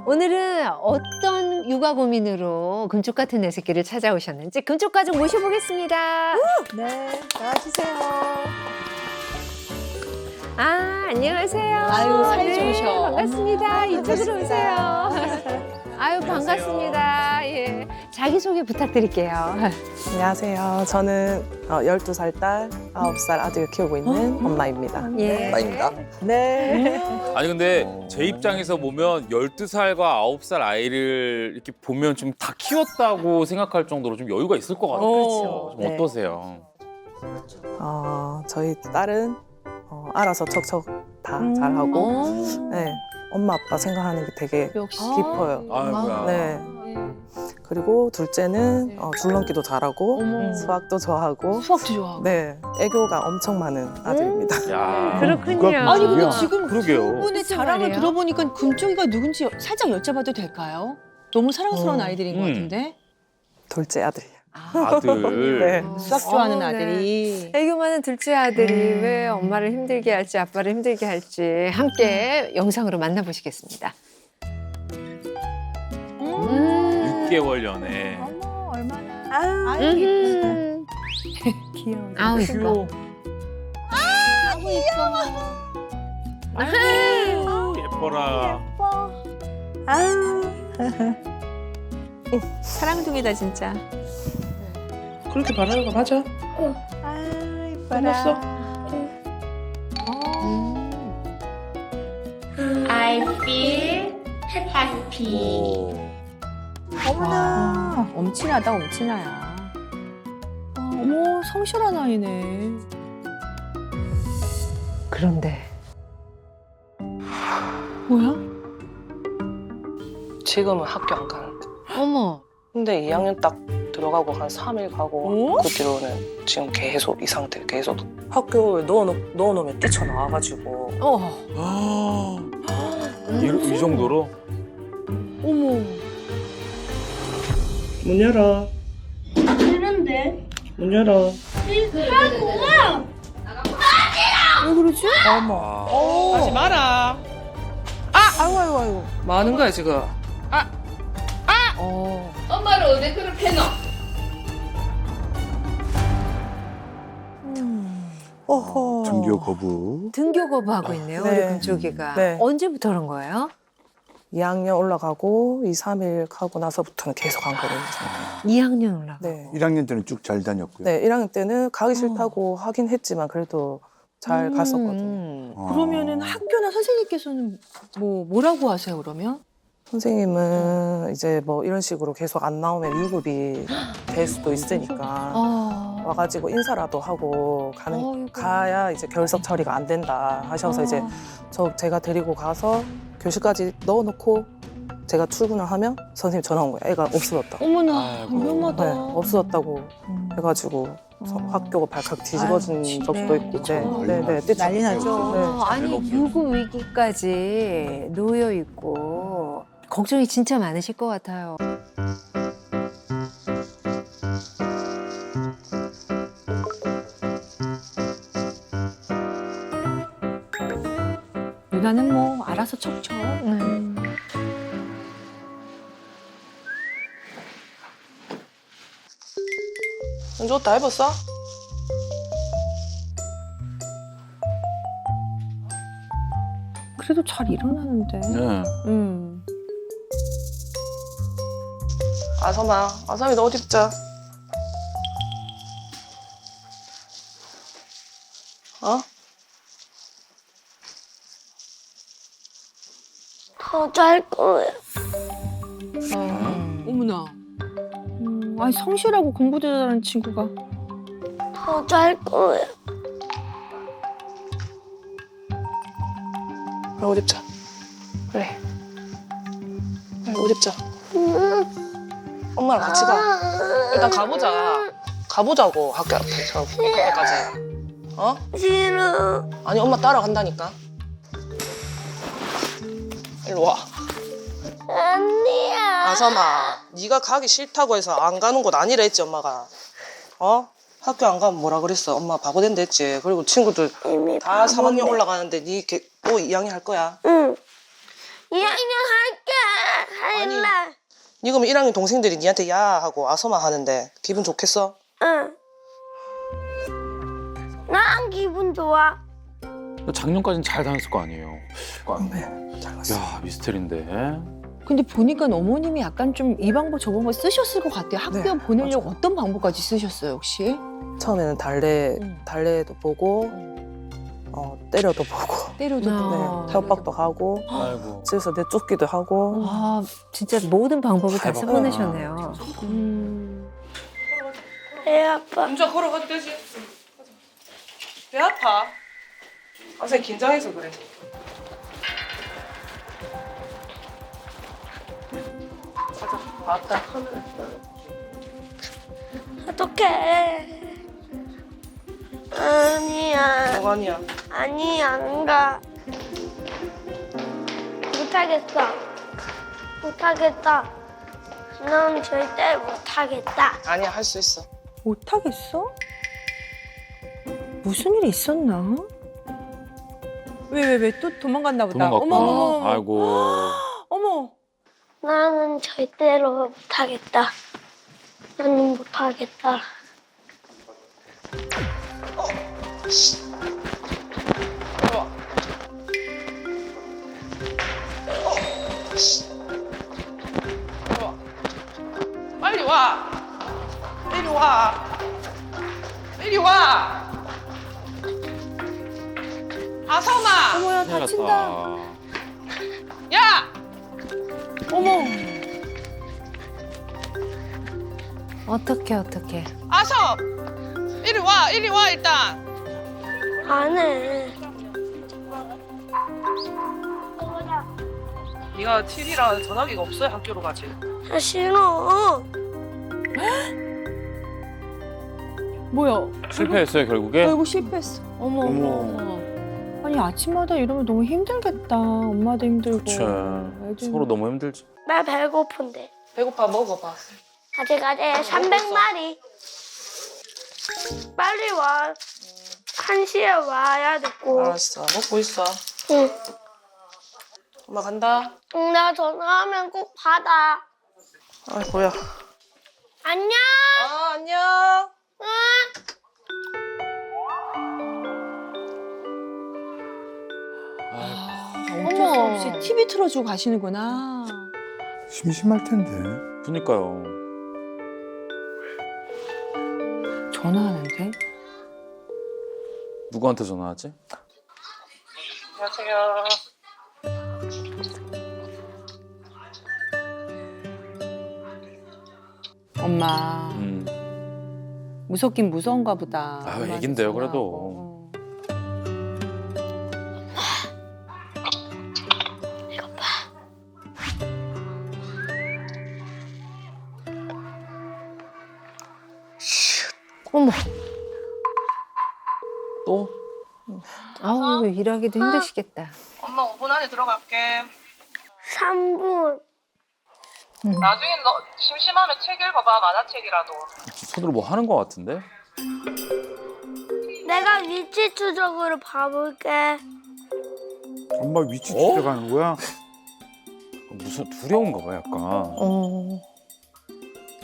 오늘은 어떤 육아 고민으로 금쪽 같은 내 새끼를 찾아오셨는지 금쪽 가족 모셔보겠습니다. 네, 나와주세요. 아, 안녕하세요. 아유, 사이좋으셔. 반갑습니다. 이쪽으로 반갑습니다. 오세요. 아유, 반갑습니다. 예. 자기소개 부탁드릴게요. 안녕하세요. 저는 12살 딸, 9살 아들 키우고 있는 엄마입니다. 예. 엄마입니다. 네. 아니 근데 제 입장에서 보면 12살과 9살 아이를 이렇게 보면 좀 다 키웠다고 생각할 정도로 좀 여유가 있을 것 같아요. 그렇죠. 좀 네. 어떠세요? 저희 딸은 알아서 척척 다 잘하고, 네, 엄마 아빠 생각하는 게 되게 역시. 깊어요. 아이고야. 네. 그리고 둘째는 줄넘기도 잘하고, 수학도 좋아하고, 수학도 좋아하고. 네, 애교가 엄청 많은 아들입니다. 야. 그렇군요. 아니 근데 지금 그러게요. 두 분의 무슨 자랑을 말이에요? 들어보니까 금쪽이가 누군지 살짝 여쭤봐도 될까요? 너무 사랑스러운 아이들인 것 같은데. 둘째 아들이에요. 아들. 네. 수학 좋아하는 네. 아들이. 애교 많은 둘째 아들이 왜 엄마를 힘들게 할지 아빠를 힘들게 할지 함께 영상으로 만나보시겠습니다. 6개월 연애. 어머 얼마나. 아유, 귀여워. 아우, 이뻐. 아이고 예뻐라. 사랑둥이다 진짜. 그렇게 말하는 거 맞아? 끝났어? I feel happy. 어머나. 엄친아다 엄친아야. 어머 성실한 아이네. 그런데 뭐야? 지금은 학교 안 가는데. 어머, 근데 2학년 딱 들어가고 한 3일 가고 그 뒤로는 지금 계속 이 상태 계속 학교에 넣어놓으면 뛰쳐나와가지고 이 정도로? 어머. 문 열어. 그런데 문 열어. 왜 그러지? 아. 하지 마라. 아이고. 뭐 하는 거야 지금? 엄마를 어디 그렇게 넣어? 어허. 등교 거부. 등교 거부하고 있네요. 네. 우리 금쪽이가. 네. 언제부터 그런 거예요? 2학년 올라가고 2, 3일 가고 나서부터는 계속 안 거든요. 2학년 올라가. 네. 1학년 때는 쭉 잘 다녔고요. 네, 1학년 때는 가기 싫다고 하긴 했지만 그래도 잘 갔었거든요. 어. 그러면은 학교나 선생님께서는 뭐라고 하세요 그러면? 선생님은 이제 뭐 이런 식으로 계속 안 나오면 유급이 될 수도 있으니까 와가지고 인사라도 하고 가야 이제 결석 처리가 안 된다 하셔서 이제 제가 데리고 가서 교실까지 넣어놓고 제가 출근을 하면 선생님 전화 온 거예요. 애가 없어졌다. 어머나 아이고. 위험하다. 네, 없어졌다고 해가지고 학교가 발칵 뒤집어진 적도 있고. 네, 난리 나죠. 네. 아니, 유급 위기까지 놓여 있고 걱정이 진짜 많으실 것 같아요. 누나는 뭐 알아서 척척. 은주 옷 다 입었어? 그래도 잘 일어나는데. 네. 아섬이 너 옷 입자. 어? 더 잘 거야. 어머나. 아니 성실하고 공부도 잘하는 친구가. 더 잘 거야. 그래, 옷 입자. 그래. 옷 입자. 엄마랑 같이 가. 일단 가보자. 가보자고 학교 앞에까지. 어? 싫어. 아니 엄마 따라간다니까. 일로 와. 아니야. 아섬아, 네가 가기 싫다고 해서 안 가는 곳 아니라 했지 엄마가. 어? 학교 안 가면 뭐라 그랬어? 엄마 바보 된다 했지. 그리고 친구들 이미 다 3학년 바보네. 올라가는데 네 또 2학년 할 거야. 응. 2학년 할게. 할래. 니 그럼 1학년 동생들이 니한테 야 하고 아서만 하는데 기분 좋겠어? 응. 난 기분 좋아. 작년까지는 잘 다녔을 거 아니에요. 네, 잘 갔어. 야 미스터리인데. 근데 보니까 어머님이 약간 좀 이 방법 저 방법 쓰셨을 것 같아요. 학교 네, 보내려고 맞아요. 어떤 방법까지 쓰셨어요 혹시? 처음에는 달래도 보고 때려도 보고 때려도 아. 네, 협박도 하고 아이고. 집에서 내쫓기도 하고 아, 진짜 모든 방법을 다 잘 써보내셨네요. 배 아파. 혼자 걸어가도 되지. 배 아파. 선생님 긴장해서 그래. 가자. 맞다. 어떡해. 아니야. 뭐가 아니야? 아니, 안 가. 못하겠어. 못하겠다. 넌 절대 못하겠다. 아니야, 할 수 있어. 못하겠어? 무슨 일이 있었나? 왜 또 도망갔나 보다. 도망갔구나. 어머 어머 어머. 아이고. 어머. 나는 절대로 못하겠다. 나는 못하겠다. 빨리 와. 이리 와. 이리 와. 아성아. 어머야 큰일 다친다. 났다. 야. 어머. 어떡해. 아성. 이리 와. 이리 와 일단. 안 해. 네가 7이라 전화기가 없어야 학교로 가지. 아, 싫어. 뭐야? 실패했어요 결국에. 결국 실패했어. 어머 어머. 아니 아침마다 이러면 너무 힘들겠다. 엄마도 힘들고. 그치. 애들. 서로 너무 힘들지. 나 배고픈데. 배고파 먹어봐. 가지 300마리. 빨리 와. 1시에 와야 됐고. 알았어. 먹고 있어. 응. 엄마 간다. 응, 나 전화하면 꼭 받아. 아 뭐야. 안녕. 아 안녕. 응. 아이고. 어쩔 수 없이 TV 틀어주고 가시는구나. 심심할 텐데. 그니까요. 전화하는데? 누구한테 전화하지? 안녕하세요. 엄마. 무섭긴 무서운가 보다. 아유, 엄마한테 애긴데요, 전화하고. 어머, 또? 아우, 일하기도 힘드시겠다. 엄마 5분 안에 들어갈게. 3분. 나중에 너 심심하면 책 읽어봐. 만화책이라도. 손으로 뭐 하는 거 같은데? 내가 위치 추적으로 봐볼게. 엄마 위치 추적하는 거야? 무슨 두려운가 봐 약간.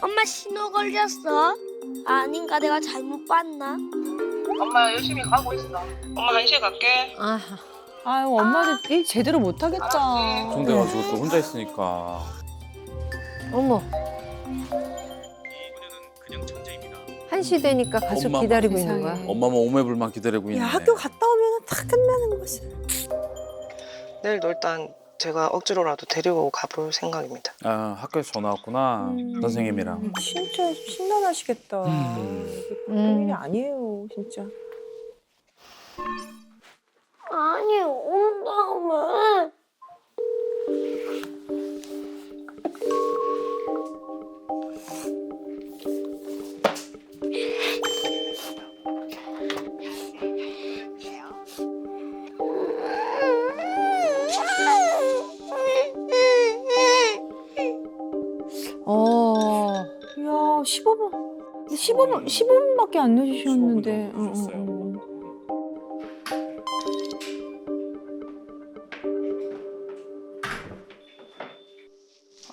엄마 신호 걸렸어? 아닌가 내가 잘못 봤나? 엄마 열심히 가고 있어. 엄마 1시에 갈게. 아, 아유 엄마도 일 제대로 못 하겠다. 걱정돼가지고 또 혼자 있으니까. 어머. 1시 되니까 가서 엄마. 기다리고 있는 세상에. 거야. 엄마만 오매불만 기다리고 있네. 야 학교 갔다 오면 다 끝나는 것을. 내일도 일단 제가 억지로라도 데리고 가볼 생각입니다. 아 학교에서 전화 왔구나. 선생님이랑. 진짜 심란하시겠다. 이게 보통 일이 아니에요 진짜. 아니 온다며. 이야 15분밖에 안 늦으셨는데. 15분 늦으셨어요.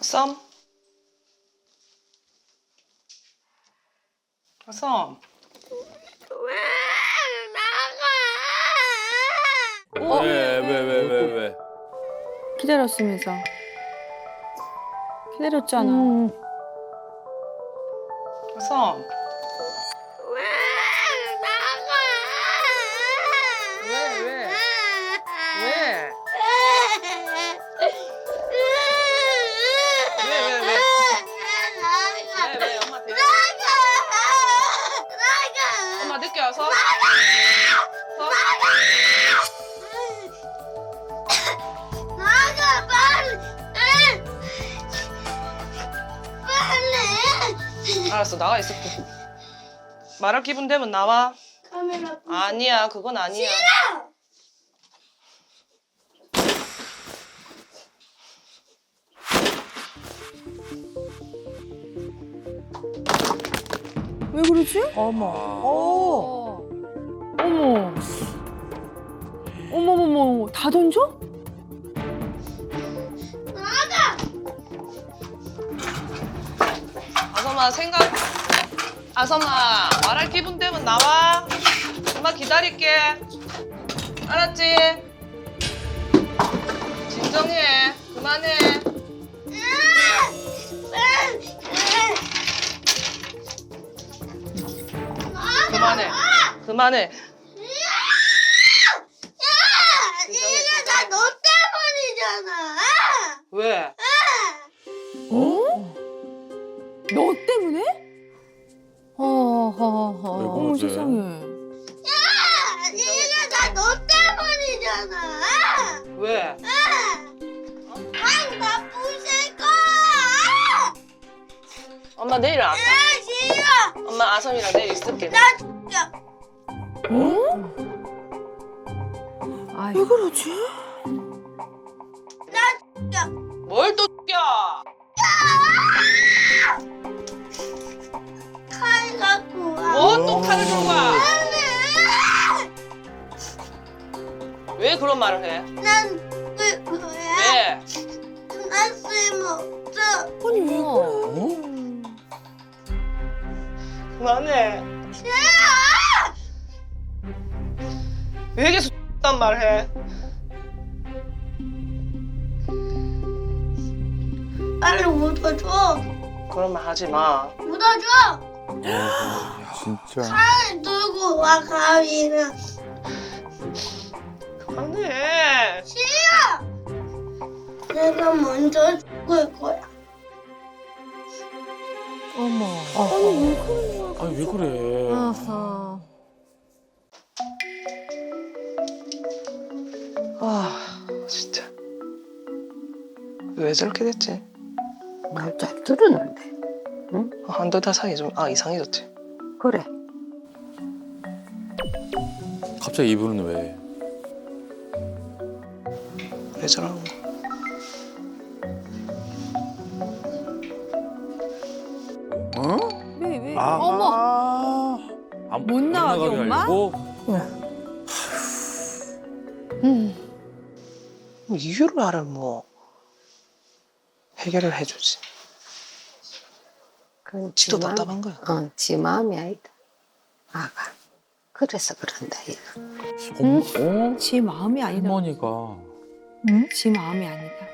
썸? 썸. 왜 나가? 왜? 기다렸으면서. 기다렸잖아. 썸. 왜 나가? 왜? 왜? 엄마 데려. 엄마 늦게 와서. 나가 빨리. 빨리. 알았어, 나가 있을게. 말할 기분 되면 나와. 카메라. 아니야, 그건 아니야. 왜 그러지? 어머. 어머. 어머머머, 다 던져? 아섬아, 말할 기분 되면 나와. 엄마 기다릴게. 알았지? 진정해. 그만해. 그만해. 이게 다 너 때문이잖아. 왜? 너 때문에? 어허허. 어머 세상에. 이게 다 너 때문이잖아. 왜? 나 부실 거야. 엄마 내일 안 가. 싫어. 엄마 아섬이랑 내일 있을게. 아이, 왜 그러지? 뭘 또 죽여? 칼 갖고 와. 뭔 또 칼을 들고 와? 왜 그런 말을 해? 난그 거야. 왜? 난 쓸모없어. 아니 왜 그래? 그만해. 왜 계속 X단 말 해? 빨리 묻어줘. 그런 말 하지 마. 묻어줘. 진짜. 칼 들고 와 가위는. 그만해. 내가 먼저 죽을 거야. 어머. 아니 왜 그래? 아하. 아, 진짜. 왜 저렇게 됐지? 말 잘 들었는데. 한두 달 사이에 좀 이상해졌지. 그래. 갑자기 이분은 왜? 왜 저러는 거야? 어? 왜? 아, 어머. 못 나가게, 엄마? 하려고? 뭐 이유를 알면 뭐 해결을 해주지. 그건 지도 지 마음- 답답한 거야. 지 마음이 아니다. 아가. 그래서 그런다, 얘가. 지 마음이 아니다. 할머니가 지 마음이 아니다.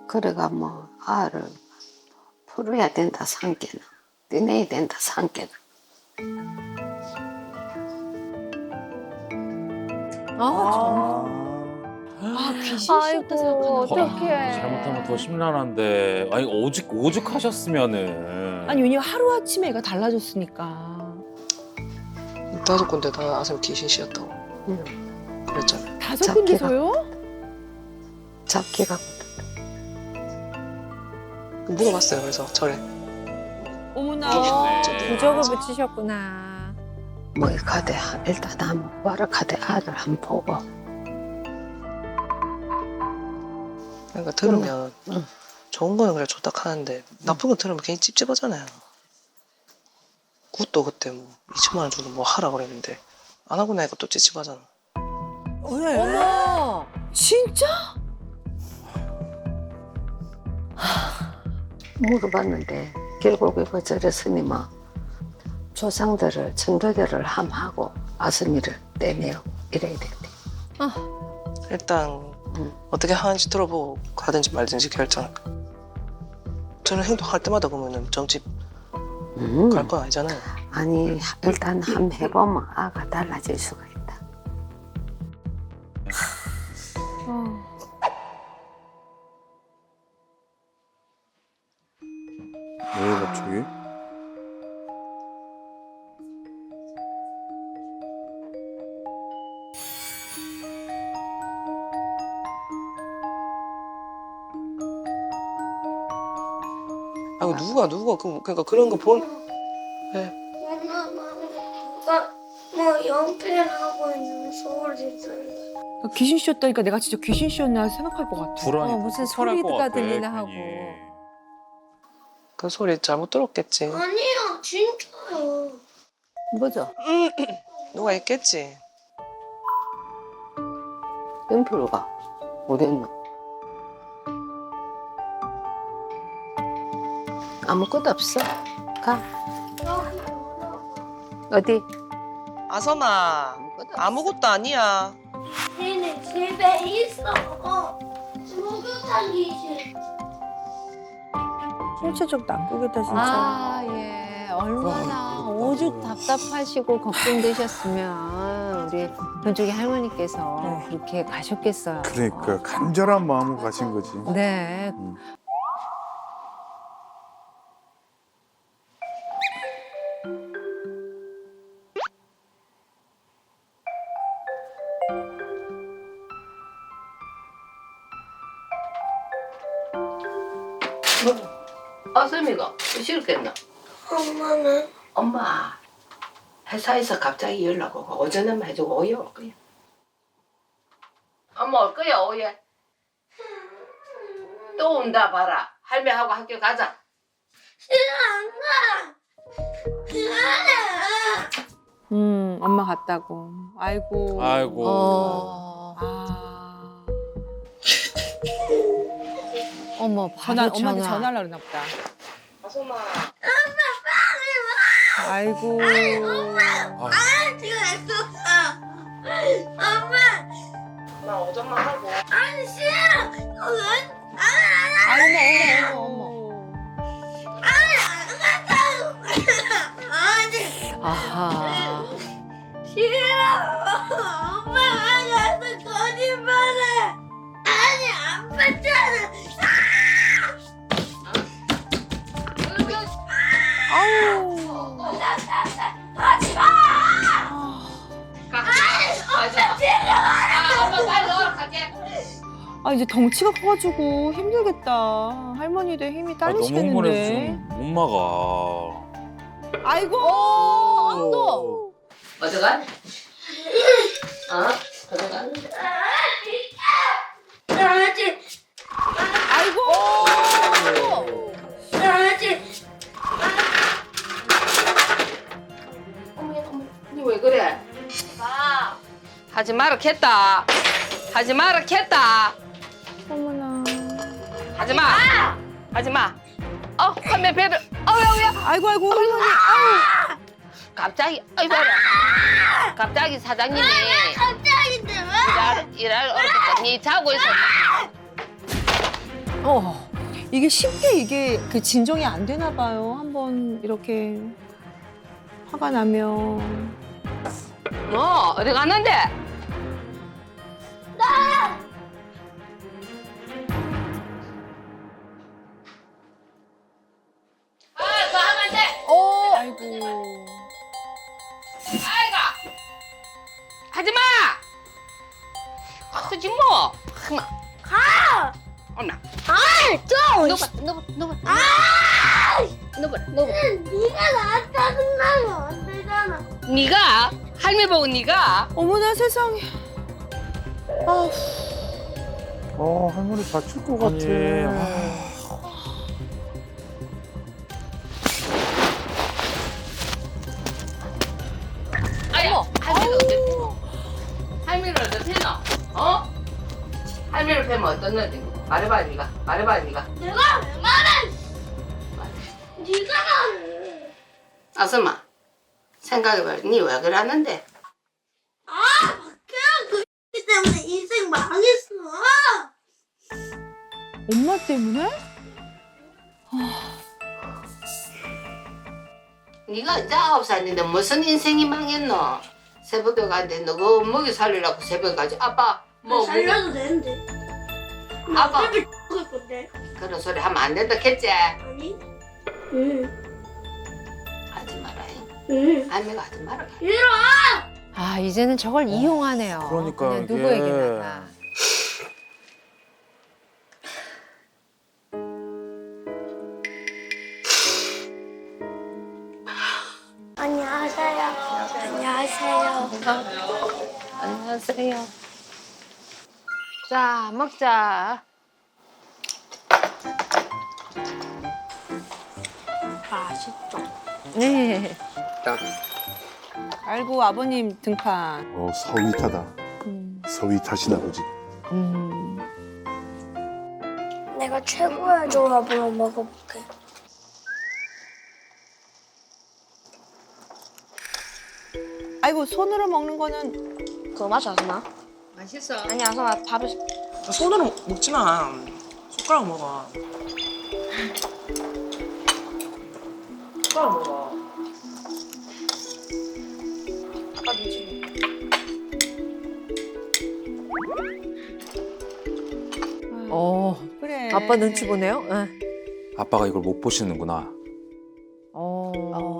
그래가 뭐, 알을 풀어야 된다, 산게는. 떼내야 된다, 산게는. 귀신 씌웠다 아이고, 생각하나 어떡해. 잘못하면 더 심란한데. 아니 오죽하셨으면은. 아니 왜냐면 하루아침에 애가 달라졌으니까. 5군데 다 아섬 귀신 씌었다고. 그랬잖아. 5군데서요? 잡기가 물어봤어요. 그래서 절에. 어머나. 부적을 붙이셨구나. 뭐 가대 일단 한번 와라 가대 아들 한번 보고. 그러니까 들으면 응. 좋은 거는 그래 좋다 하는데 나쁜 거 들으면 괜히 찝찝하잖아요. 그것도 그때 뭐 2천만 원 주고 뭐 하라 그랬는데 안 하고 나니까 또 찝찝하잖아. 어머. 진짜? 물어봤는데 결국에 그 절에 스님은 조상들을 천도교를 함하고 아스미를 떼내고 이래야 된대. 일단 어떻게 하는지 들어보고 가든지 말든지 결정할까. 저는 행동할 때마다 보면은 점집 갈 건 아니잖아요. 아니 일단 한번 해보면 아가 달라질 수가 있다. 왜 갑자기? 아니 누가 그러니까 그런 거 본. 네. 엄마가 뭐 연필하고 있는 소리 들려. 귀신 씌웠다니까 내가 진짜 귀신 씌웠나 생각할 것 같아. 불안이 무슨 폭발할 것 소리가 같아, 들리나 하고. 괜히. 그 소리 잘못 들었겠지. 아니요, 진짜요. 뭐죠? 누가 했겠지. 연필가 어디 있노? 아무것도 없어. 가. 어디? 아선아, 아무것도 아니야. 니네 집에 있어. 목욕탕 귀신. 신체적 나쁘겠다 진짜. 아, 예. 얼마나 오죽 답답하시고 걱정되셨으면 우리 변쪽이 할머니께서 그렇게 가셨겠어요. 그러니까 간절한 마음으로 가신 거지. 네. 아스미가 싫겠나? 엄마는 엄마 회사에서 갑자기 연락 오고 오전에만 해주고 오후에 올 거야. 엄마 올 거야 오후에. 또 온다 봐라. 할매하고 학교 가자. 엄마 갔다고. 아이고. 아이고. 아. 어머, 바로 엄마한테 전화하려고 그러나 보다. 아선아. 아이고. 지금 했었어. 엄마, 나 오전만 하고. 아니 싫어. 어머. 아니 아하. 싫어. 엄마가 가서 거짓말해. 아니 안 봤잖아. 아우. 하지 마. 엄마 빨리 넣으러 갈게. 아 이제 덩치가 커가지고 힘들겠다. 할머니도 힘이 아, 너무 흥분해서 딸리시겠는데. 지금 못 막아. 아이고. 또. 어디 가니? 어디 가니? 나지. 아이고. 나지. 니 왜 그래? 하지 마라 겠다. 하지 마라 겠다. 어머나. 하지 마. 하지 마. 할매 배를. 어우야. 아이고 할머니. 갑자기 갑자기 사장님이 갑자기 들어. 일할 어렵겠다. 니 자고 있어. 이게 쉽게 이게 그 진정이 안 되나 봐요. 한번 이렇게 화가 나면. 어디 갔는데? 아이고. 하지 마. 하지 뭐. 가. 엄마. 좀. 너봐. 네가 나 짜증나면 안 되잖아. 네가 할매 보고 네가 어머나 세상에. 할머니 다칠 것 같아. 할매를 어떻게 했노? 할머니를 뵈면 어떻는데? 말해봐 니가. 말해봐 니가. 내가 왜 말해? 네가 말해. 아스마 생각해봐. 니 왜 그러는데? 박혜영 그 때문에 인생 망했어. 엄마 때문에? 니가 이제 9살인데 무슨 인생이 망했노? 새벽에 가는데 너그 먹이 살리려고 새벽까지 아빠 뭐 살려도 되는데. 아빠. 어차피 죽을 건데. 그런 소리 하면 안 된다 했지? 아니? 응. 하지 마라. 응. 할머니가 하지 마라. 아 이제는 저걸 이용하네요. 그러니까 그냥 이게- 누구에게나. 안녕하세요. 안녕하세요. 안녕하세요. 자, 먹자. 맛있죠? 네. 아이고 아버님 등판. 서윗하다. 서윗하시다 보지. 내가 최고의 조합으로 먹어볼게. 아이고 손으로 먹는 거는 그거 맞아, 아줌마? 맛있어. 아니, 아줌마 밥을. 손으로 먹지 마. 숟가락 먹어. 숟가락 먹어. 아빠 눈치. 그래. 아빠 눈치 보네요. 예. 아빠가 이걸 못 보시는구나.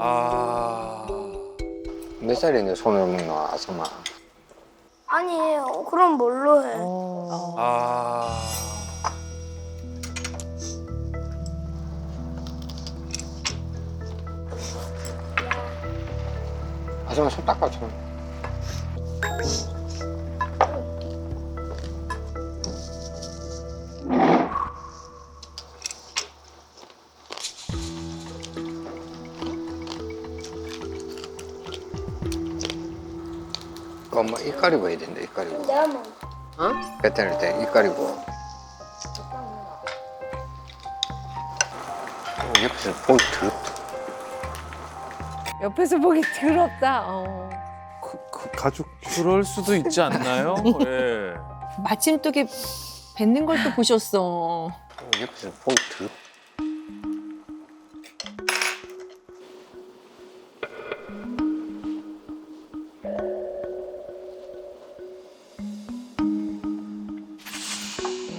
아. 몇 살인데 손으로 먹노, 아줌마? 아니, 그럼 뭘로 해? 아. 아줌마 손 닦아, 손. 그 엄마 입 가리고 해야 된다, 입 가리고. 내가 먹어. 뱉어낼 때 입 가리고. 옆에서 보기 더럽다. 옆에서 보기 더럽다. 그 가죽 그럴 수도 있지 않나요? 예. 마침 또 이렇게 뱉는 걸 또 보셨어. 옆에서 보기 더럽다.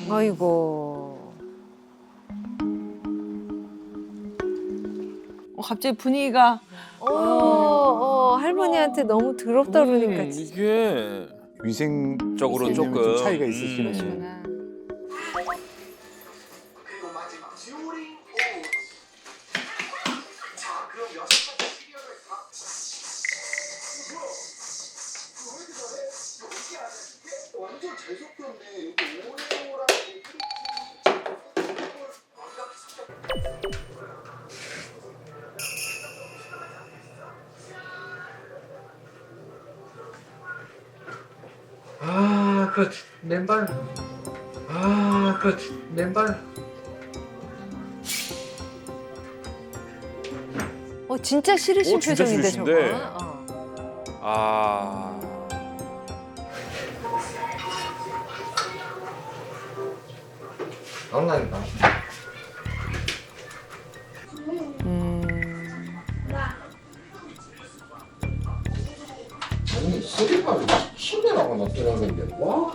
아이고. 갑자기 분위기가 할머니한테 너무 더럽다 그러니까. 진짜. 이게 위생적으로 조금. 좀 차이가 있으시네. 그러시구나. 아, 그 맨발. 아, 그 맨발. 진짜 싫으신 진짜 표정인데 싫으신데. 저거. 아. 나온다니까. 아니, 쓰리발을 침대라고 놨더라는 건데, 와,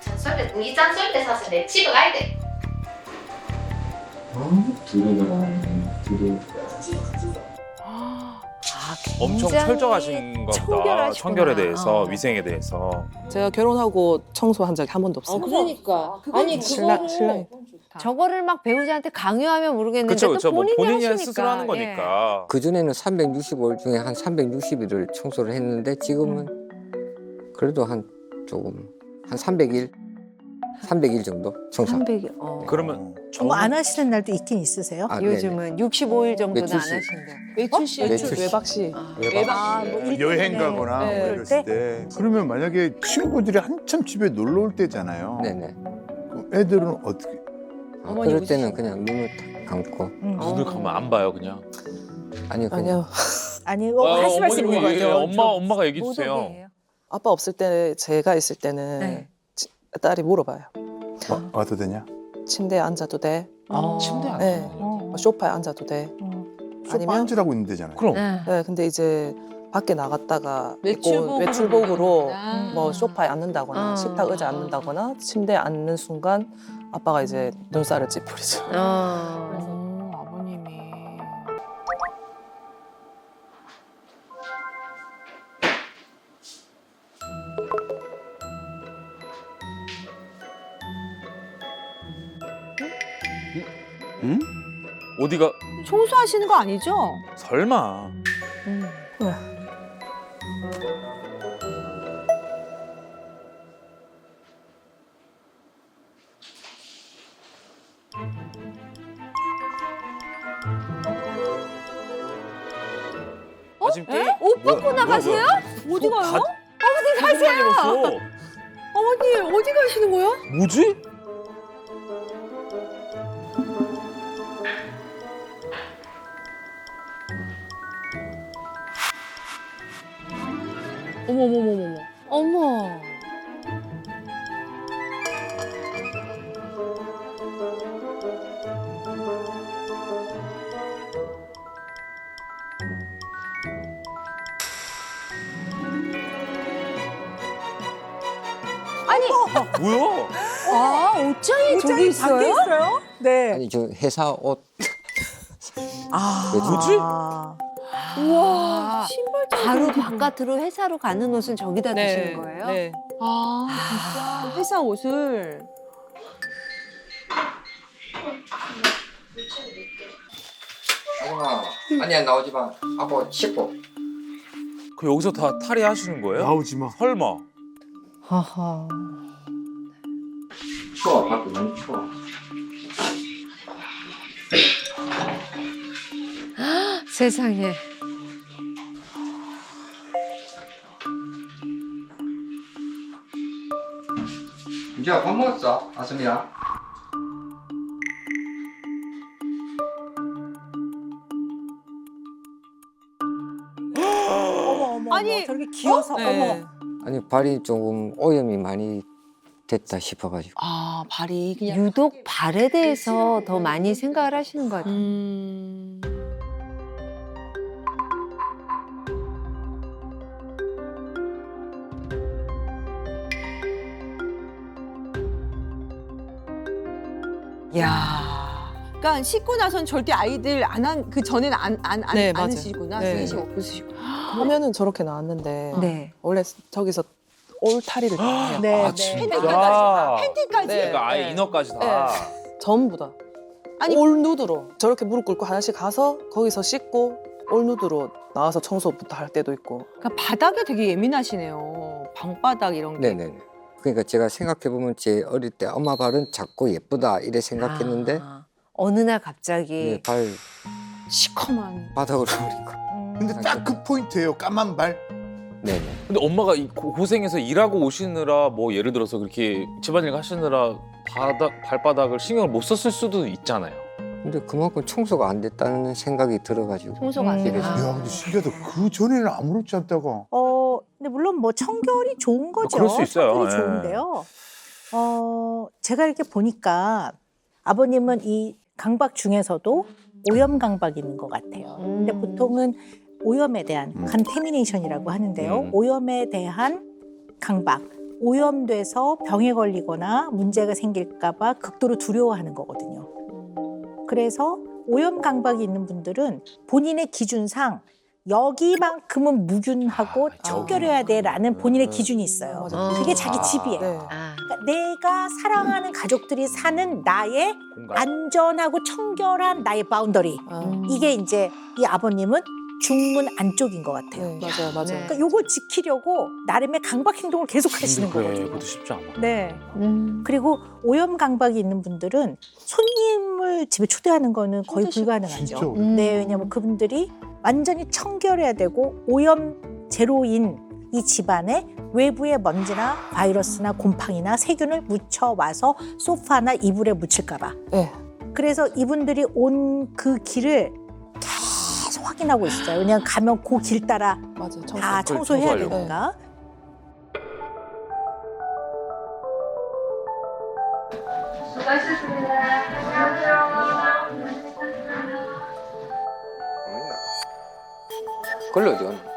잔소리, 네 잔소리 사서 내 집에 가야 돼. 엄청 굉장히 철저하신가 보다. 청결하시구나. 청결에 대해서, 어. 위생에 대해서. 제가 결혼하고 청소한 적이 한 번도 없어요. 그러니까. 아니 신랑이. 저거를 막 배우자한테 강요하면 모르겠는데 그쵸, 또 그쵸. 뭐 본인이 본인이 하시니까. 스스로 하는 거니까. 그전에는 365일 중에 한 360일을 청소를 했는데 지금은 그래도 한 조금 한 300일 300일 정도 청소. 300일. 그러면 뭐 안 하시는 날도 있긴 있으세요? 아, 네네. 요즘은 65일 정도는 안 매출씩. 하신대요. 외출시. 외출. 외박시. 여행 가거나 뭐 네. 이랬을 때 그러면 만약에 친구들이 한참 집에 놀러 올 때잖아요. 네네. 그럼 애들은 어떻게? 그럴 때는 그냥 눈을 딱 감고. 눈을 감으면 안 봐요 그냥. 아니요. 그냥 아니요. 아니 어머니, 하실 말씀 있는 예, 거죠. 엄마가 얘기해 못 주세요. 오게 해요? 아빠 없을 때 제가 있을 때는 네. 딸이 물어봐요. 와도 되냐? 침대에 앉아도 돼? 침대 안 네. 네. 소파에 앉아도 돼? 소파 아니면 앉으라고 있는 데잖아요. 그럼 네, 근데 이제 밖에 나갔다가 외출복으로 외출복으로 나가는구나. 뭐 소파에 앉는다거나 식탁 의자에 앉는다거나 침대에 앉는 순간 아빠가 이제 눈살을 찌푸리죠. 아버님이. 어디가 청소하시는 거 아니죠? 설마. 지금 게임 옷 벗고 나가세요? 어디 가요? 어디 가세요? 어머니 어디 가시는 거야? 뭐지? 어머머머머머. 어머. 뭐야? 아, 옷장이 저기 있어요? 있어요? 네. 아니 저 회사 옷. 뭐지? 우와 신발 바로 바깥으로 회사로 가는 옷은 저기다 두시는 거예요? 네. 아 진짜 회사 옷을. 아니야 나오지 마. 아빠 씻고. 그 여기서 다 탈의하시는 거예요? 나오지 마. 설마. 하하. 추워 밖에 너무 추워. 세상에. 이제 밥 먹었어 아스미야? 아니 저렇게 기어서 네. 아니 발이 조금 오염이 많이 됐다 싶어가지고. 아 발이 그냥. 유독 발에 대해서 더 많이 생각을 하시는 것 같아요. 야. 그러니까 씻고 나선 절대 아이들 그 전에는 안 네, 안 맞아요. 쓰시구나. 네. 스킨십 없으시고. 화면은 저렇게 나왔는데 네. 원래 저기서 올타리를 다 해요. 네. 아, 네. 진짜? 팬티까지. 네. 그러니까 아예 이너까지 다. 전부 다. 아니- 올 누드로 저렇게 무릎 꿇고 화장실 가서 거기서 씻고 올 누드로 나와서 청소부터 할 때도 있고. 그러니까 바닥에 되게 예민하시네요. 방바닥 이런 게. 네네네. 그러니까 제가 생각해 보면 제 어릴 때 엄마 발은 작고 예쁘다 이래 생각했는데 아, 어느 날 갑자기 네, 발 시커먼. 바닥으로 버리고. 근데 딱 그 포인트예요. 까만 발. 네네. 근데 엄마가 이 고생해서 일하고 오시느라 뭐 예를 들어서 그렇게 집안일 하시느라 발바닥을 신경을 못 썼을 수도 있잖아요. 근데 그만큼 청소가 안 됐다는 생각이 들어가지고. 청소가 안 되고. 야, 근데 신기하다. 그 전에는 아무렇지 않다가. 근데 물론 뭐 청결이 좋은 거죠. 그럴 수 있어요. 청결이 예. 좋은데요. 제가 이렇게 보니까 아버님은 이 강박 중에서도 오염 강박이 있는 것 같아요. 근데 보통은 오염에 대한 컨테미네이션이라고 하는데요. 오염에 대한 강박. 오염돼서 병에 걸리거나 문제가 생길까 봐 극도로 두려워하는 거거든요. 그래서 오염 강박이 있는 분들은 본인의 기준상 여기만큼은 무균하고 청결해야 돼라는 본인의 기준이 있어요. 그게 자기 집이에요. 네. 그러니까 내가 사랑하는 가족들이 사는 나의 공간. 안전하고 청결한 나의 바운더리. 이게 이제 이 아버님은 중문 안쪽인 것 같아요. 맞아요, 맞아요. 그러니까 요걸 지키려고 나름의 강박 행동을 계속 하시는 그래, 거거든요. 그것도 쉽지 않아. 네. 그리고 오염 강박이 있는 분들은 손님을 집에 초대하는 거는 거의 불가능하죠. 진짜 어려워요. 네, 왜냐하면 그분들이 완전히 청결해야 되고 오염 제로인 이 집안에 외부의 먼지나 바이러스나 곰팡이나 세균을 묻혀와서 소파나 이불에 묻힐까 봐. 네. 그래서 이분들이 온 그 길을 계속 확인하고 있어요. 왜냐하면 가면 그 길 따라 맞아요. 다 청소. 청소해야 청소하려고. 되니까. 그걸 어디 갔나?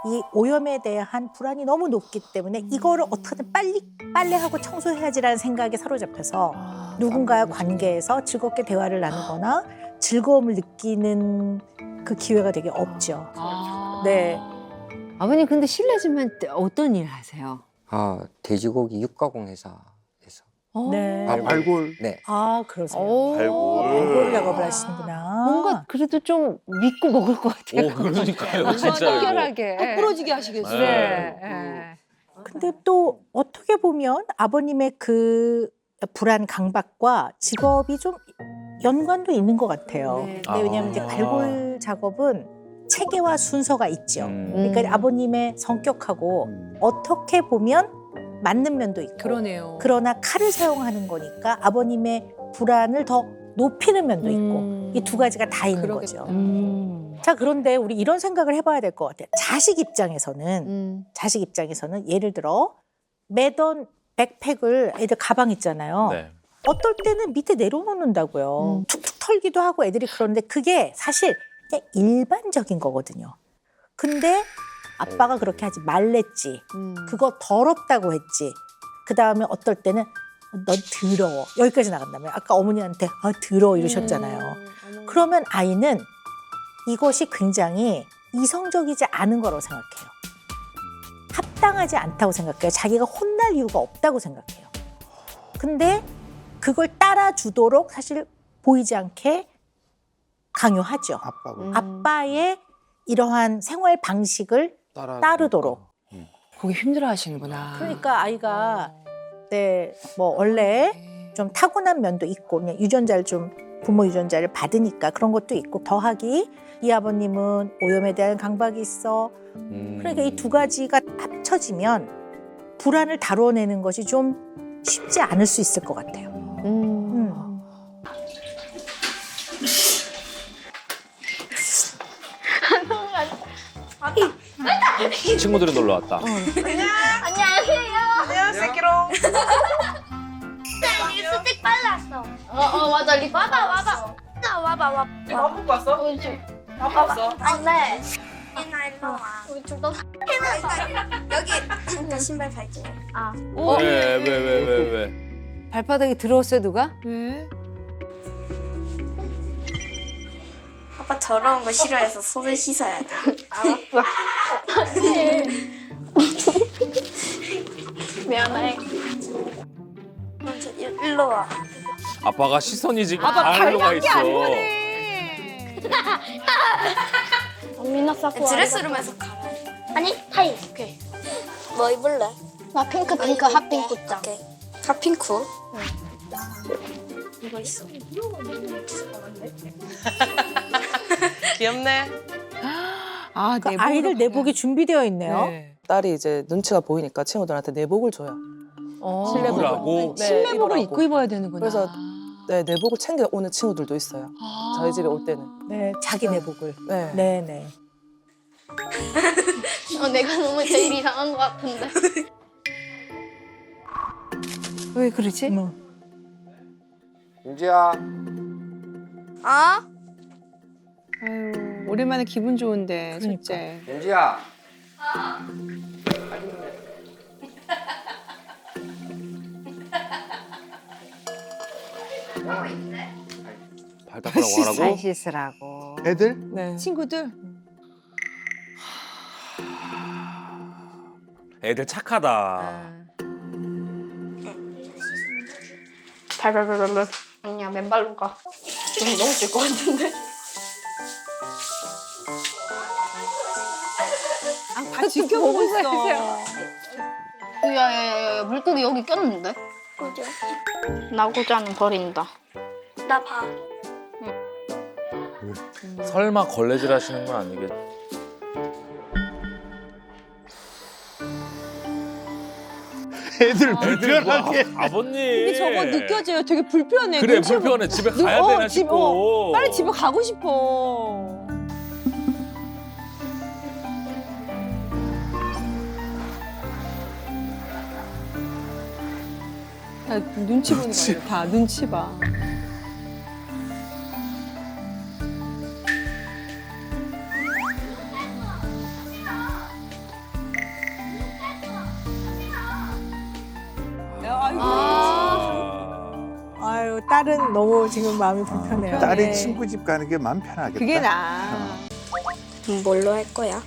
이 오염에 대한 불안이 너무 높기 때문에 이거를 어떻게든 빨리 빨래하고 청소해야지라는 생각에 사로잡혀서 누군가의 관계에서 즐겁게 대화를 나누거나 즐거움을 느끼는 그 기회가 되게 없죠. 네. 아버님 근데 실례지만 어떤 일 하세요? 아, 돼지고기 육가공 회사에서. 네. 아, 발골. 네. 아, 그러세요. 발골. 작업을 하시는구나. 뭔가 그래도 좀 믿고 먹을 것 같아요. 오, 그러니까요. 진짜 진짜. 특별하게. 꼭 부러지게 하시겠어요. 네. 네. 근데 또 어떻게 보면 아버님의 그 불안 강박과 직업이 좀 연관도 있는 것 같아요. 네. 네, 왜냐하면 이제 발골 작업은 체계와 순서가 있죠. 그러니까 아버님의 성격하고 어떻게 보면 맞는 면도 있고 그러네요. 그러나 칼을 사용하는 거니까 아버님의 불안을 더 높이는 면도 있고 이 두 가지가 다 있는 그러겠다. 거죠. 자, 그런데 우리 이런 생각을 해봐야 될 것 같아요. 자식 입장에서는 예를 들어 매던 백팩을 애들 가방 있잖아요. 네. 어떨 때는 밑에 내려놓는다고요. 툭툭 털기도 하고 애들이 그러는데 그게 사실 그냥 일반적인 거거든요. 근데 아빠가 그렇게 하지 말랬지. 그거 더럽다고 했지. 그 다음에 어떨 때는 넌 더러워. 여기까지 나간다면 아까 어머니한테 더러워 이러셨잖아요. 그러면 아이는 이것이 굉장히 이성적이지 않은 거라고 생각해요. 합당하지 않다고 생각해요. 자기가 혼날 이유가 없다고 생각해요. 근데 그걸 따라주도록 사실 보이지 않게 강요하죠. 아빠가. 아빠의 이러한 생활 방식을 따르도록. 그게 힘들어 하시는구나. 그러니까 아이가 뭐 원래 좀 타고난 면도 있고 그냥 유전자를 좀 부모 유전자를 받으니까 그런 것도 있고 더하기 이 아버님은 오염에 대한 강박이 있어. 그러니까 이 두 가지가 합쳐지면 불안을 다뤄내는 것이 좀 쉽지 않을 수 있을 것 같아요. 친구들이 놀러 왔다. 안녕하세요. 안녕하세요, 기롱. 립스틱 발랐어. 맞아. 와봐. 와봐. 밥 먹고 왔어? 밥 먹었어? 안 돼. 이나 일로 와. 우리 둘다 여기 진짜 신발 발찌. 왜? 발바닥에 들어왔어요 누가? 네. 아빠 더러운 거 싫어해서 손을 씻어야 돼. 미안해. 먼저 일로 와. 아빠가 시선이 지금 아빠 발로가 있어. 드레스룸에서 가라. 아니 타이. 오케이. 뭐 입을래? 나 핑크 핫핑크 짱. 오케이. 핫핑크? 응. 이거 있어. 귀엽네. 그러니까 아이들 내복이 준비되어 있네요. 네. 딸이 이제 눈치가 보이니까 친구들한테 내복을 줘요. 입으라고? 네, 실내복을 입으라고. 입고 입어야 되는구나. 그래서 네, 내복을 챙겨 오는 친구들도 있어요. 저희 집에 올 때는. 네, 자기 내복을. 네. 네. 내가 너무 제일 이상한 것 같은데. 왜 그러지? 윤지야. 아? 아유, 오랜만에 기분 좋은데, 그러니까. 첫째. 윤지야. 발 닦으라고 잘 하라고? 씻으라고. 애들? 네. 친구들? 애들 착하다. 발발발발. 아니야 맨발로 가. 좀 넘어질 것 같은데. 다 지켜보고 있어. 야야야야 물고기 여기 꼈는데? 그죠? 나고자는 버린다. 나 봐. 설마 걸레질 하시는 건 아니겠지? 애들 불편하게. 아버님. 근데 저거 느껴져요. 되게 불편해. 그래 눈치 보고. 불편해. 집에 가야 되나 싶고. 빨리 집에 가고 싶어. 다 눈치 보는 거 아니야? 다 눈치 봐. 아유, 딸은 너무 지금 마음이 불편해요. 딸이 친구 집 가는 게 마음 편하겠다. 그게 나. 뭘로 할 거야?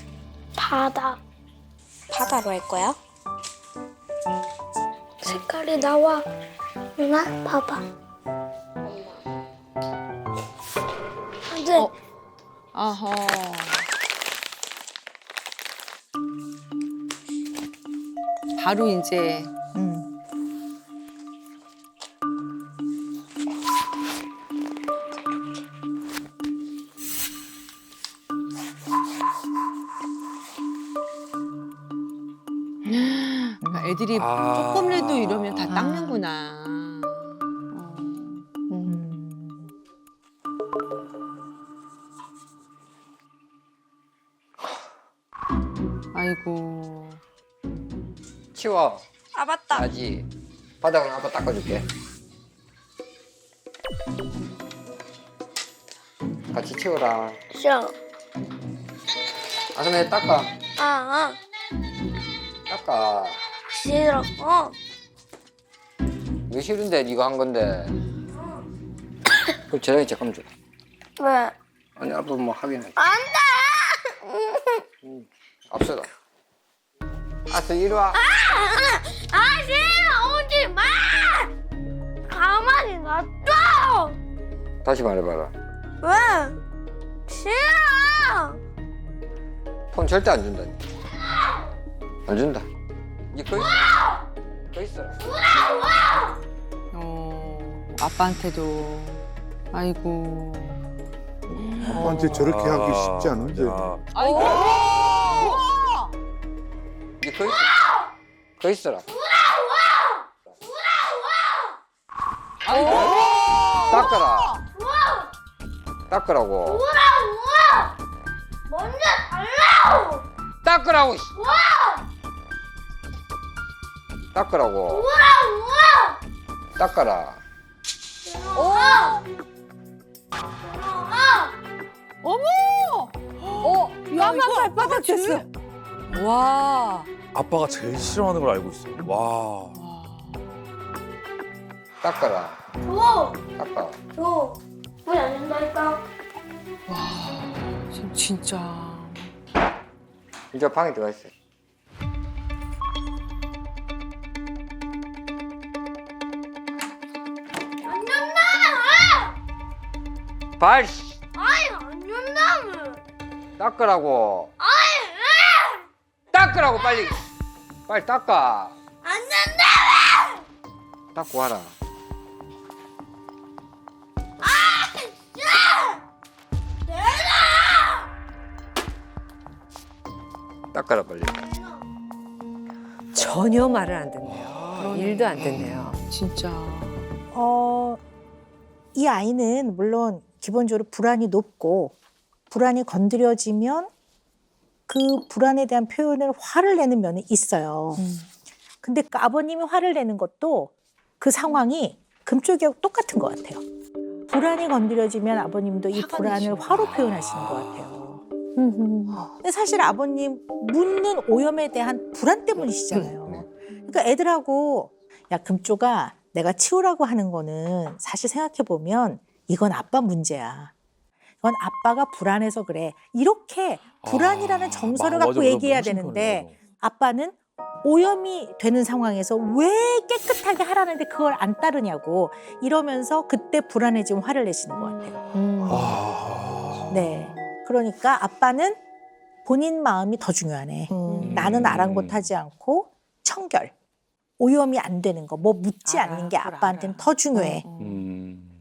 바다로 할 거야? 색깔이 나와. 누나 봐봐. 안돼. 아하. 바로 이제 그러니까 애들이 아. 조금이라도 이러면 다 닦는구나. 아이고. 치워. 아 맞다. 야지. 바닥은 아빠 닦아줄게. 같이 치워라. 싫어. 아줌마 닦아. 아 닦아. 싫어. 왜 싫은데 네가 한 건데. 그럼 재량이 잠깐 줘. 왜? 아니 아빠 뭐 하긴 해. 안돼. 앞서라. 알았어 이리 와. 싫어. 오지 마. 가만히 놔둬. 다시 말해봐라. 왜? 싫어. 폰 절대 안 준다. 안 준다. 니 거기 있어. 거기 있어. 아빠한테도. 아이고. 아빠한테 저렇게 하기 쉽지 않은데. 아이고. 니 거기 있어. 거기 있어라. 아이고. 닦아라. 닦으라고. 먼저 달라고. 닦으라고. 닦으라고. 닦아라. 까만 발바닥 됐어. 와. 아빠가 제일 싫어하는 걸 알고 있어. 와. 닦아라. 줘. 닦아. 줘. 왜안 된다니까? 진짜. 이제 방에 들어가 있어. 안 된다. 발. 아이 안 된다며. 닦으라고. 아이 닦으라고 빨리. 빨리 닦아. 안 된다. 닦고 와라. 닦아라 빨리. 전혀 말을 안 듣네요. 일도 안 듣네요. 진짜. 이 아이는 물론 기본적으로 불안이 높고 불안이 건드려지면 그 불안에 대한 표현을 화를 내는 면이 있어요. 근데 그 아버님이 화를 내는 것도 그 상황이 금쪽이하고 똑같은 것 같아요. 불안이 건드려지면 아버님도 이 불안을 화로 표현하시는 것 같아요. 근데 사실 아버님 묻는 오염에 대한 불안 때문이시잖아요. 그러니까 애들하고 야 금쪽아 내가 치우라고 하는 거는 사실 생각해보면 이건 아빠 문제야. 이건 아빠가 불안해서 그래. 이렇게 불안이라는 정서를 갖고 얘기해야 되는데 아빠는 오염이 되는 상황에서 왜 깨끗하게 하라는데 그걸 안 따르냐고 이러면서 그때 불안해지면 화를 내시는 것 같아요. 네. 그러니까 아빠는 본인 마음이 더 중요하네. 나는 아랑곳하지 않고 청결. 오염이 안 되는 거, 뭐 묻지 않는 게 아빠한테는 더 중요해.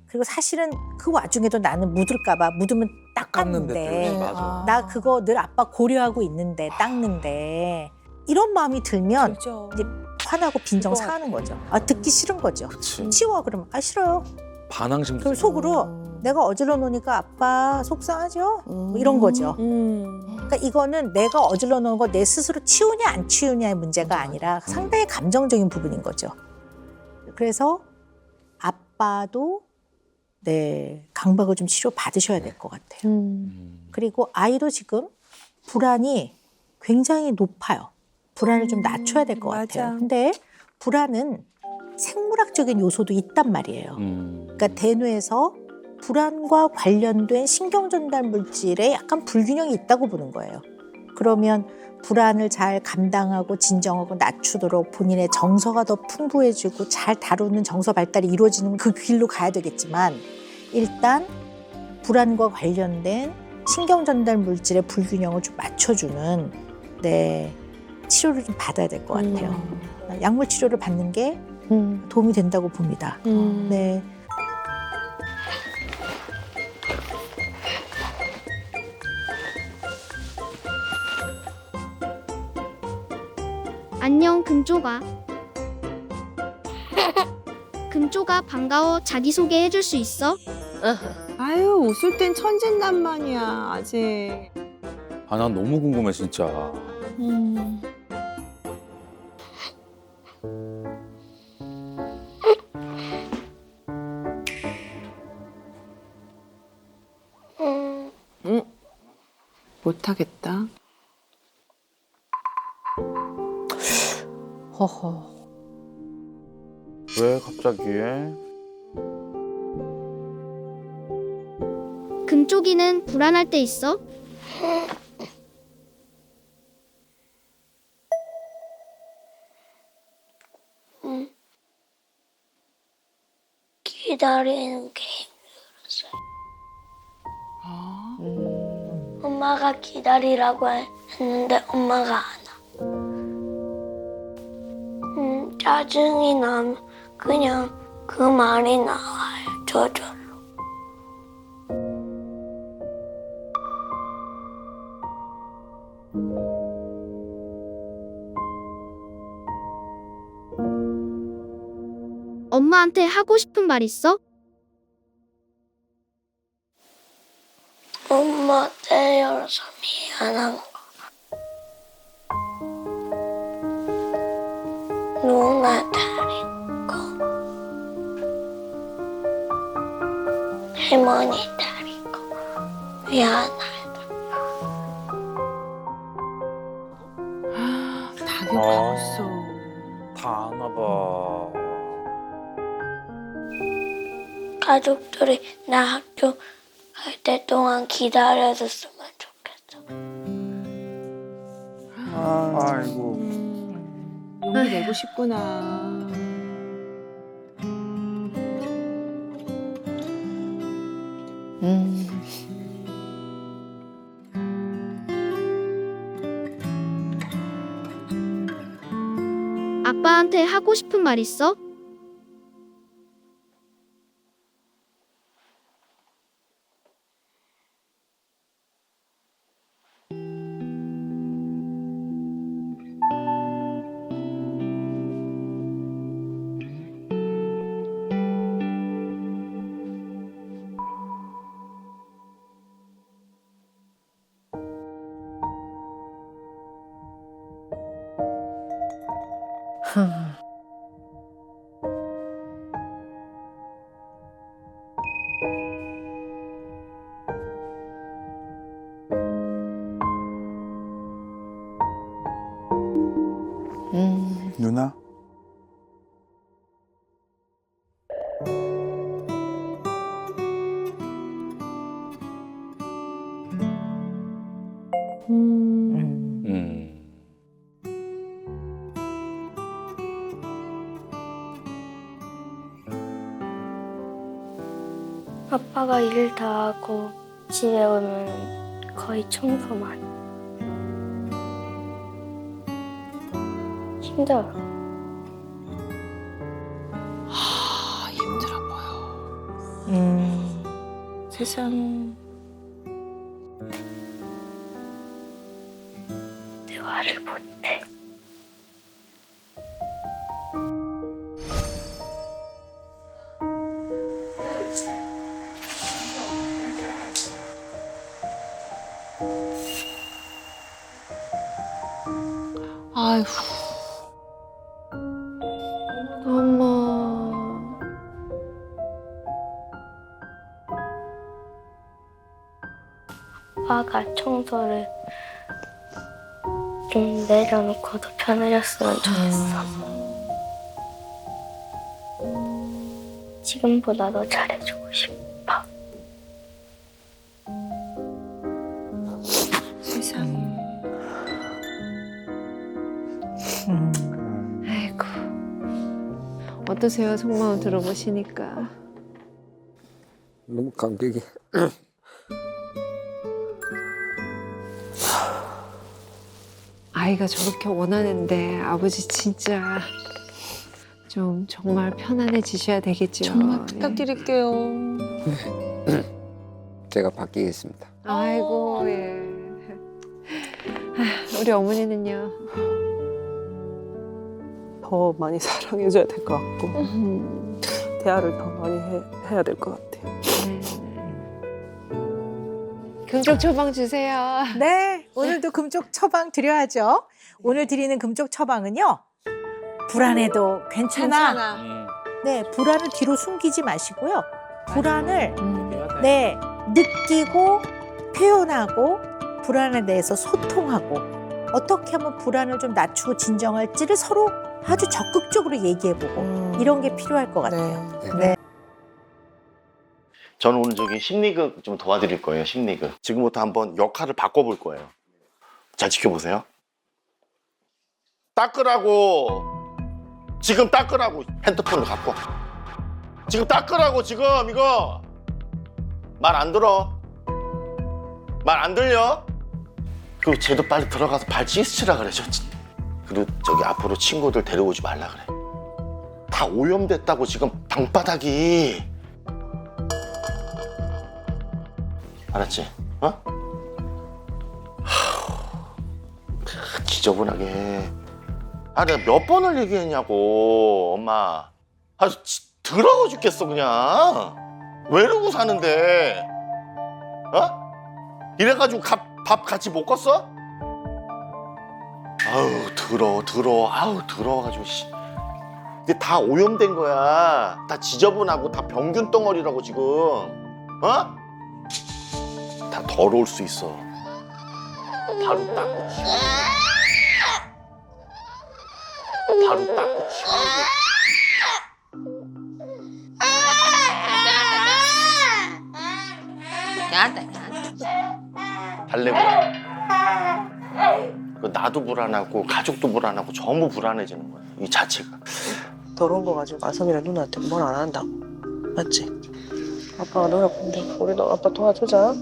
그리고 사실은 그 와중에도 나는 묻을까 봐 묻으면 닦았는데 맞아. 나 그거 늘 아빠 고려하고 있는데 닦는데 이런 마음이 들면 이제 화나고 빈정 상하는 거죠. 아, 듣기 싫은 거죠. 그치. 치워 그러면 아 싫어요. 반항심도 그리고 속으로 내가 어질러 놓으니까 아빠 속상하죠? 뭐 이런 거죠. 그러니까 이거는 내가 어질러 놓은 거 내 스스로 치우냐 안 치우냐의 문제가 아니라 상당히 감정적인 부분인 거죠. 그래서 아빠도 네 강박을 좀 치료 받으셔야 될 것 같아요. 그리고 아이도 지금 불안이 굉장히 높아요. 불안을 좀 낮춰야 될 것 같아요. 근데 불안은 생물학적인 요소도 있단 말이에요. 그러니까 대뇌에서 불안과 관련된 신경전달 물질에 약간 불균형이 있다고 보는 거예요. 그러면 불안을 잘 감당하고 진정하고 낮추도록 본인의 정서가 더 풍부해지고 잘 다루는 정서 발달이 이루어지는 그 길로 가야 되겠지만 일단 불안과 관련된 신경전달 물질의 불균형을 좀 맞춰주는 네, 치료를 좀 받아야 될 것 같아요. 약물 치료를 받는 게 도움이 된다고 봅니다. 네. 안녕 금쪽아. 금쪽아 반가워. 자기소개 해줄 수 있어? 아유 웃을 땐 천진난만이야 아직. 아, 난 너무 궁금해 진짜. 못하겠다. 허허. 왜 갑자기? 금쪽이는 불안할 때 있어? 기다리는 게 힘들었어요. 엄마가 기다리라고 했는데 엄마가 안 와. 짜증이 나면 그냥 그 말이 나와요. 저절로. 엄마한테 하고 싶은 말 있어? 엄마 때려서 미안한 거. 누나 다리고 할머니 다리고 미안하다. 다 겪었어. 다 아나 봐. 가족들이 나 학교 갈 때 동안 기다려줬으면 좋겠어. 아이고. 용기 내고 싶구나. 아빠한테 하고 싶은 말 있어? 누나? 아빠가 일 다 하고 집에 오면 거의 청소만. 힘들어. 힘들어 보여. 세상. 대화를 못해. 아휴. 어머. 아빠가 청소를 좀 내려놓고도 편해졌으면 좋겠어. 지금보다 더 잘해주고 싶어. 세상에. 아이고. 어떠세요? 속마음 들어보시니까. 너무 감격이. 아이가 저렇게 원하는데 아버지 진짜 좀 정말 편안해지셔야 되겠죠. 정말 부탁드릴게요. 제가 바뀌겠습니다. 아이고 예. 우리 어머니는요. 더 많이 사랑해줘야 될 것 같고 대화를 더 많이 해야 될 것 같아요. 금쪽 처방 주세요. 네, 오늘도 금쪽 처방 드려야죠. 오늘 드리는 금쪽 처방은요. 불안해도 괜찮아. 네, 불안을 뒤로 숨기지 마시고요. 불안을 네, 느끼고 표현하고 불안에 대해서 소통하고 어떻게 하면 불안을 좀 낮추고 진정할지를 서로 아주 적극적으로 얘기해보고 이런 게 필요할 것 같아요. 네. 저는 오늘 저기 심리극 좀 도와드릴 거예요. 심리극. 지금부터 한번 역할을 바꿔볼 거예요. 자, 지켜보세요. 닦으라고. 지금 닦으라고. 핸드폰을 갖고 와. 지금 닦으라고 지금 이거. 말 안 들어. 말 안 들려? 그리고 쟤도 빨리 들어가서 발 씻으라 그래. 그리고 저기 앞으로 친구들 데려오지 말라 그래. 다 오염됐다고 지금 방바닥이. 알았지? 어? 지저분하게 해. 아, 내가 몇 번을 얘기했냐고, 엄마. 아주 더러워 죽겠어, 그냥. 왜 이러고 사는데? 어? 이래가지고 밥 같이 못 껐어? 아우, 더러워. 아우, 더러워가지고, 씨. 이게 다 오염된 거야. 다 지저분하고 다 병균 덩어리라고, 지금. 어? 다 더러울 수 있어. 바로 닦고 치워. 바로 닦고 치워. 달래고. 나도 불안하고 가족도 불안하고 전부 불안해지는 거야. 이 자체가. 더러운 거 가지고 아섬이랑 누나한테 뭘 안 한다고. 맞지? 아빠가 너를 본데 우리도 아빠 도와주자.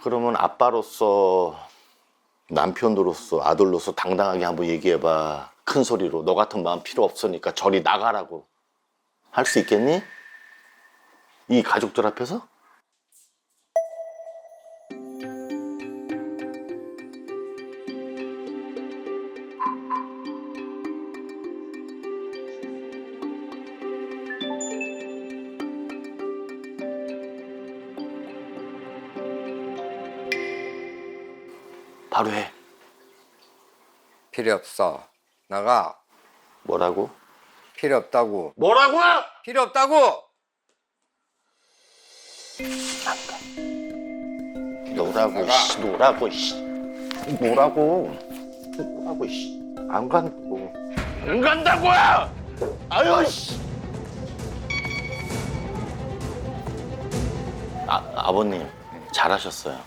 그러면 아빠로서 남편으로서 아들로서 당당하게 한번 얘기해봐. 큰 소리로. 너 같은 마음 필요 없으니까 저리 나가라고. 할 수 있겠니? 이 가족들 앞에서? 바로 해. 필요 없어. 나가. 뭐라고? 필요 없다고. 뭐라고? 필요 없다고. 노라고, 씨, 노라고, 씨. 뭐라고, 씨. 안 간다고. 안 간다고요! 아유, 씨. 아버님, 잘하셨어요.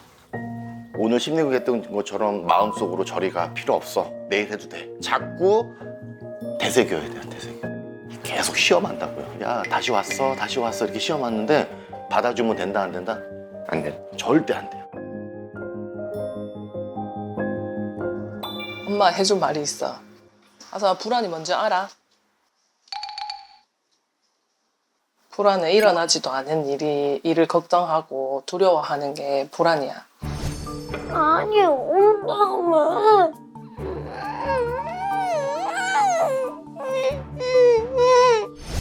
오늘 심리극 했던 것처럼 마음속으로 저리가 필요 없어. 내일 해도 돼. 자꾸 되새겨야 돼요, 되새겨. 계속 시험한다고요. 야 다시 왔어 다시 왔어 이렇게 시험 왔는데 받아주면 된다 안 된다? 안 돼. 절대 안 돼요. 엄마 해준 말이 있어. 아서 불안이 뭔지 알아? 불안은 일어나지도 않은 일을 걱정하고 두려워하는 게 불안이야. 아니, 엄마는.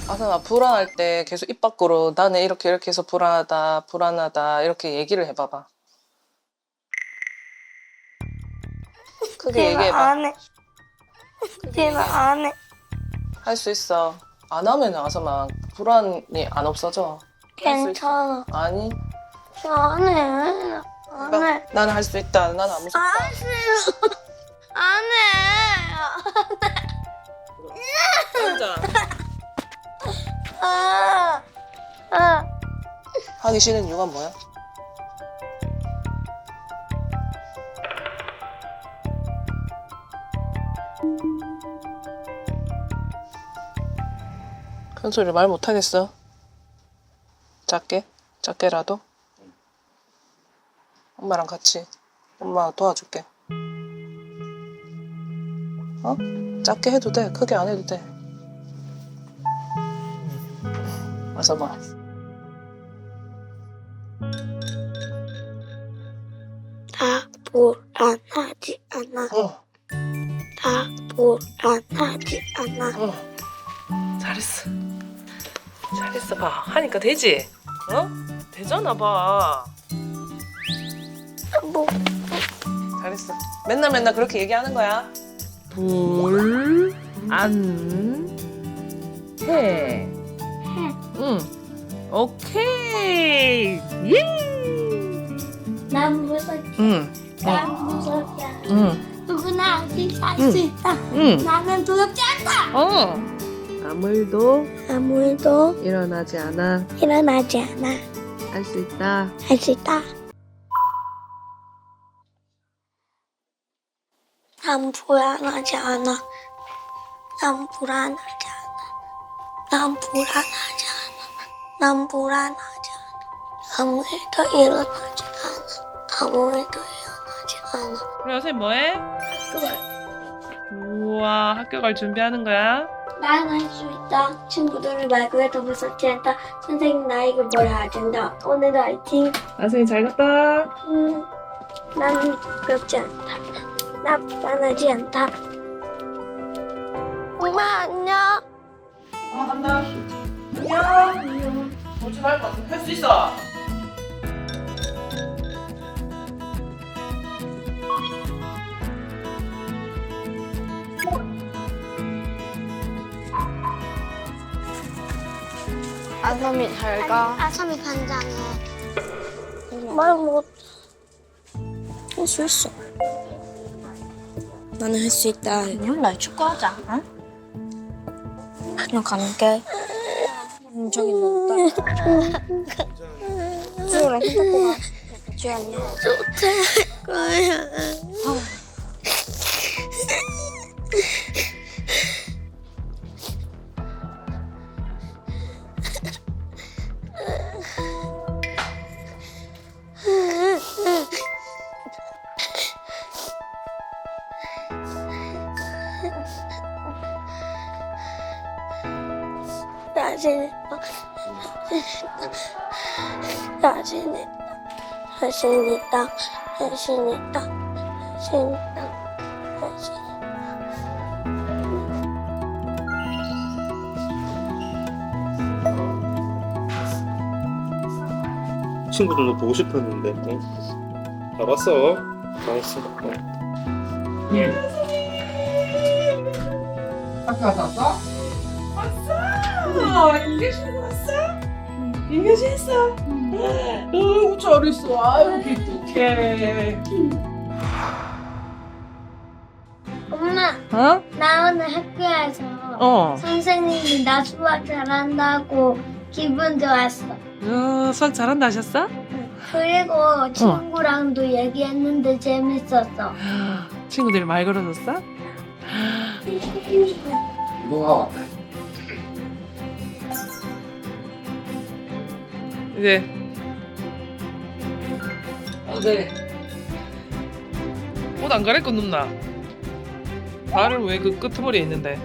아서나 불안할 때 계속 입 밖으로 나는 이렇게 해서 불안하다 불안하다 이렇게 얘기를 해봐봐. 크게 얘기해봐. 안 해. 제발 안 해. 할 수 있어. 안 하면 아서만 불안이 안 없어져. 괜찮아. 아니. 안 해. 안 해. 나는 할 수 있다. 나는 안 무섭다. 안 싫어. 안 해. 앉아. 하기 싫은 이유가 뭐야? 큰 소리를 말 못하겠어? 작게라도? 엄마랑 같이 엄마 도와줄게. 어? 작게 해도 돼. 크게 안 해도 돼. 와서 봐. 다 불안하지 않아. 다 불안하지 않아. 잘했어. 잘했어. 봐. 하니까 되지? 어? 되잖아, 봐. 뭐. 잘했어. 맨날 그렇게 얘기하는 거야. 해. 응. 오케이. 예. 난 무섭지. 응. 난 무섭지 않아. 응. 누구나 할 수 있다. 응. 나는 두렵지 않다. 아무 일도 일어나지 않아. 할 수 있다. 난 불안하지 않아. 난 불안하지 않아. 난 불안하지 않아. 난 불안하지 않아. 아무 일도 일어나지 않아. 아무 일도 일어나지 않아. 그래, 선생님 뭐해? 우와, 학교 갈 준비하는 거야? 난 할 수 있다. 친구들을 말고 해도 무섭지 않다. 선생님 나에게 뭐라 하지 않다. 오늘도 화이팅. 선생님 잘 갔다. 난 부끄럽지 않다. 나 불안하지 않다. 엄마 안녕. 간다. 안녕. 오지 말고 할 수 있어. 아섬이 잘 가. 아섬이 반장해. 말 못. 할 수 있어. 나는 할 수 있다. 그냥 날 축구하자. 응? 그냥 갈게. 저기 있다. 쭈랑 핸드폰 쭈 안녕. 좋다 거야. 자신 있다. 친구들도 보고 싶었는데. 잘 왔어. 잘했어. 학교 갔다 왔어? 인교실 왔어? 인교실 했어? 너무 잘했어. 아유, 기특해. 엄마, 어? 나 오늘 학교에서 선생님이 나 수학 잘한다고 기분 좋았어. 수학 잘한다 하셨어? 그리고 친구랑도 얘기했는데 재밌었어. 친구들이 말 걸어줬어? 누가 왔다. 이제 네. 옷 안 갈아입고 눕나? 발을 왜 그 끄트머리에 있는데?